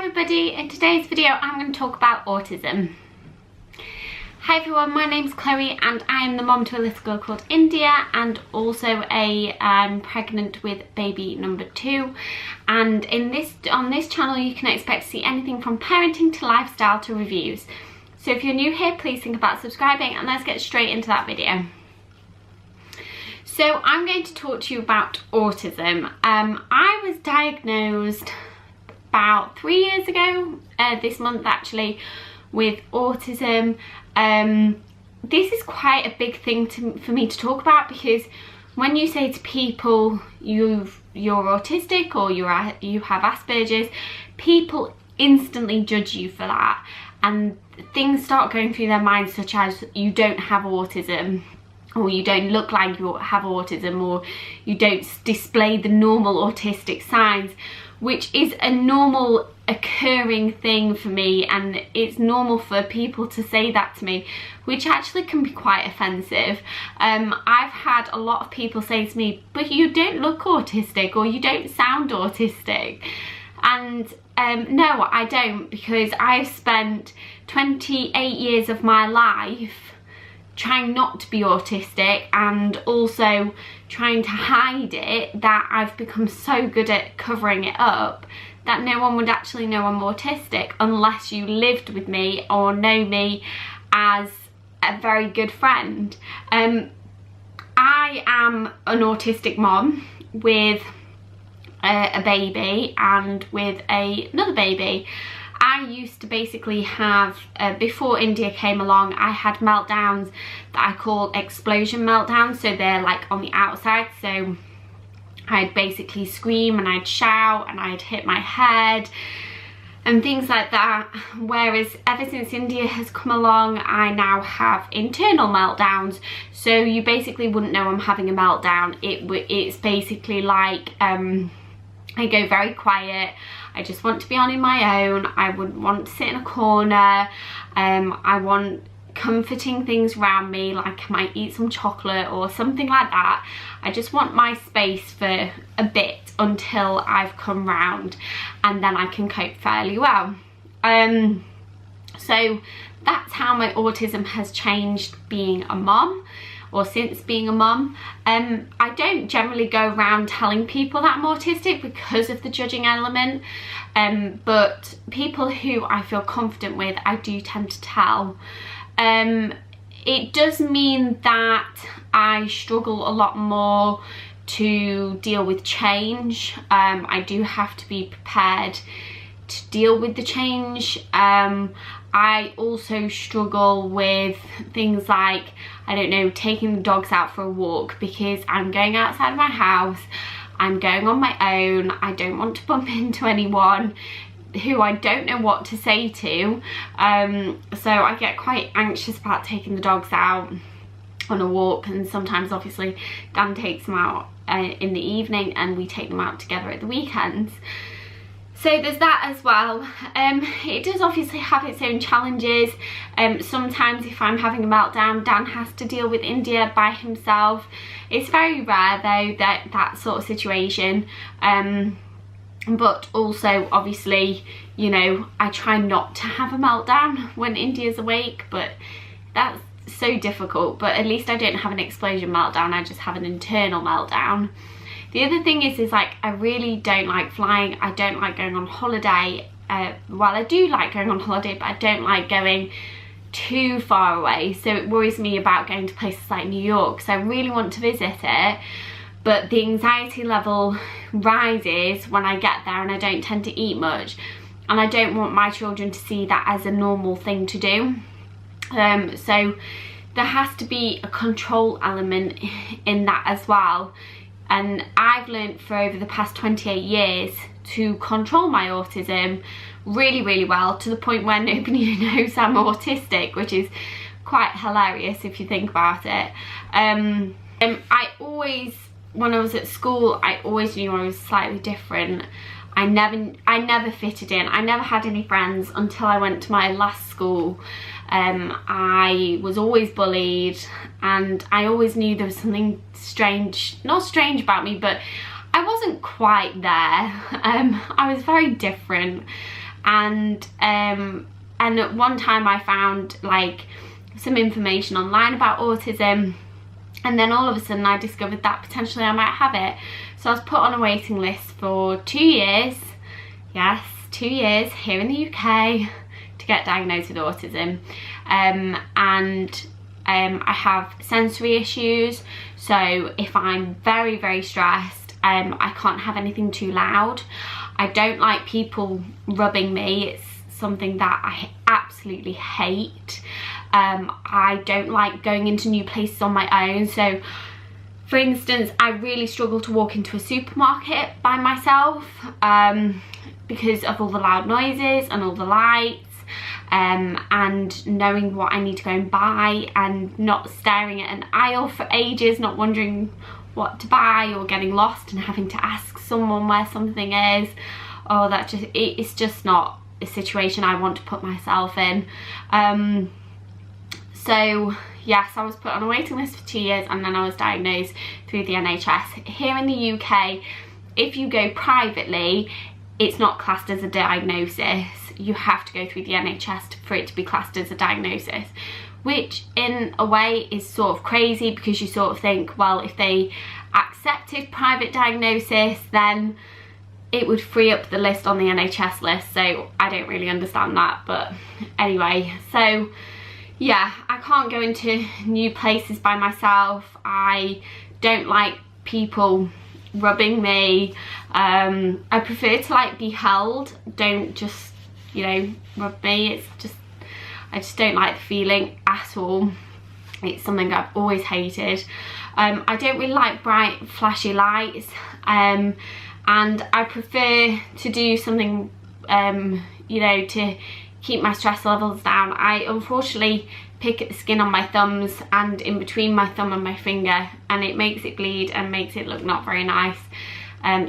everybody, in today's video I'm going to talk about autism. Hi everyone, my name's Chloe and I am the mom to a little girl called India and also I'm pregnant with baby number 2, and on this channel you can expect to see anything from parenting to lifestyle to reviews. So if you're new here, please think about subscribing and let's get straight into that video. So I'm going to talk to you about autism. I was diagnosed about 3 years ago, this month actually, with autism. This is quite a big thing for me to talk about, because when you say to people you're autistic or you have Asperger's, people instantly judge you for that, and things start going through their minds such as you don't have autism, or you don't look like you have autism, or you don't display the normal autistic signs, which is a normal occurring thing for me, and it's normal for people to say that to me, which actually can be quite offensive. I've had a lot of people say to me, but you don't look autistic, or you don't sound autistic. And no, I don't, because I've spent 28 years of my life trying not to be autistic and also trying to hide it, that I've become so good at covering it up that no one would actually know I'm autistic unless you lived with me or know me as a very good friend. I am an autistic mom with a baby and with another baby. I used to basically have, before India came along, I had meltdowns that I call explosion meltdowns. So they're like on the outside, so I'd basically scream and I'd shout and I'd hit my head and things like that. Whereas ever since India has come along, I now have internal meltdowns. So you basically wouldn't know I'm having a meltdown. It's basically like, I go very quiet. I just want to be on my own. I wouldn't want to sit in a corner. I want comforting things around me, like I might eat some chocolate or something like that. I just want my space for a bit until I've come round, and then I can cope fairly well. So that's how my autism has changed being a mom, or since being a mum. I don't generally go around telling people that I'm autistic because of the judging element, but people who I feel confident with, I do tend to tell. It does mean that I struggle a lot more to deal with change. I do have to be prepared to deal with the change. I also struggle with things like, I don't know, taking the dogs out for a walk, because I'm going outside of my house, I'm going on my own, I don't want to bump into anyone who I don't know what to say to. So I get quite anxious about taking the dogs out on a walk, and sometimes obviously Dan takes them out in the evening and we take them out together at the weekends. So there's that as well. It does obviously have its own challenges. Sometimes if I'm having a meltdown, Dan has to deal with India by himself. It's very rare though, that sort of situation. But also obviously, you know, I try not to have a meltdown when India's awake, but that's so difficult. But at least I don't have an explosion meltdown, I just have an internal meltdown. The other thing is like, I really don't like flying. I don't like going on holiday. Well, I do like going on holiday, but I don't like going too far away. So it worries me about going to places like New York, so I really want to visit it. But the anxiety level rises when I get there and I don't tend to eat much. And I don't want my children to see that as a normal thing to do. So there has to be a control element in that as well. And I've learned for over the past 28 years to control my autism really, really well, to the point where nobody knows I'm autistic, which is quite hilarious if you think about it. I always, when I was at school, I always knew I was slightly different. I never fitted in. I never had any friends until I went to my last school. I was always bullied, and I always knew there was something strange, not strange about me, but I wasn't quite there. I was very different, and at one time I found like some information online about autism, and then all of a sudden I discovered that potentially I might have it. So I was put on a waiting list for 2 years, yes, 2 years here in the UK to get diagnosed with autism. I have sensory issues, so if I'm very, very stressed, I can't have anything too loud. I don't like people rubbing me. It's something that I absolutely hate. I don't like going into new places on my own. So for instance, I really struggle to walk into a supermarket by myself because of all the loud noises and all the lights, and knowing what I need to go and buy, and not staring at an aisle for ages, not wondering what to buy, or getting lost and having to ask someone where something is. Oh, that just, it's just not a situation I want to put myself in. So yes, I was put on a waiting list for 2 years, and then I was diagnosed through the NHS. Here in the UK, if you go privately, it's not classed as a diagnosis. You have to go through the NHS for it to be classed as a diagnosis, which in a way is sort of crazy, because you sort of think, well, if they accepted private diagnosis, then it would free up the list on the NHS list. So I don't really understand that, but anyway. So yeah, I can't go into new places by myself. I don't like people rubbing me. I prefer to like be held. Don't just, you know, rub me. It's just, I just don't like the feeling at all. It's something I've always hated. I don't really like bright flashy lights, and I prefer to do something you know, to keep my stress levels down. I unfortunately pick at the skin on my thumbs and in between my thumb and my finger, and it makes it bleed and makes it look not very nice.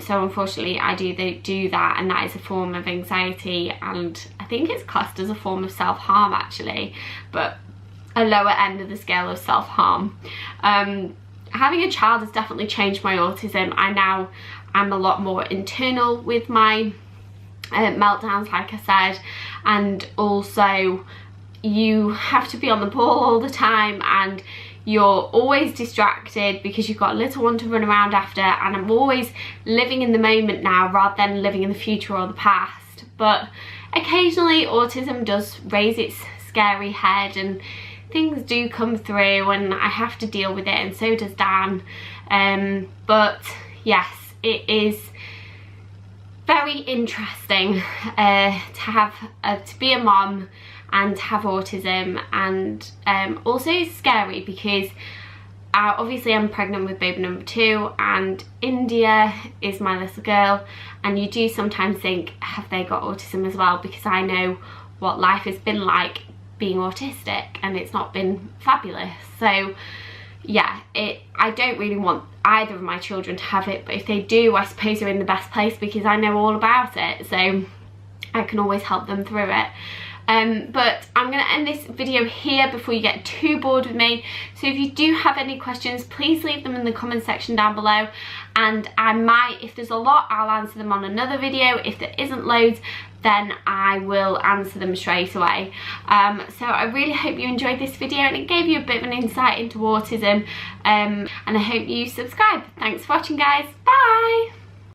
So unfortunately I do that, and that is a form of anxiety, and I think it's classed as a form of self-harm actually, but a lower end of the scale of self-harm. Having a child has definitely changed my autism. I'm a lot more internal with my meltdowns, like I said, and also you have to be on the ball all the time, and you're always distracted because you've got a little one to run around after, and I'm always living in the moment now rather than living in the future or the past. But occasionally autism does raise its scary head, and things do come through, and I have to deal with it, and so does Dan. But yes, it is very interesting to be a mom and have autism, and also scary because obviously I'm pregnant with baby number 2, and India is my little girl, and you do sometimes think, have they got autism as well? Because I know what life has been like being autistic, and it's not been fabulous. So yeah, I don't really want either of my children to have it, but if they do, I suppose they're in the best place because I know all about it, so I can always help them through it. But I'm going to end this video here before you get too bored with me. So if you do have any questions, please leave them in the comment section down below, and I might, if there's a lot, I'll answer them on another video. If there isn't loads, then I will answer them straight away. So I really hope you enjoyed this video, and it gave you a bit of an insight into autism, and I hope you subscribe. Thanks for watching, guys. Bye.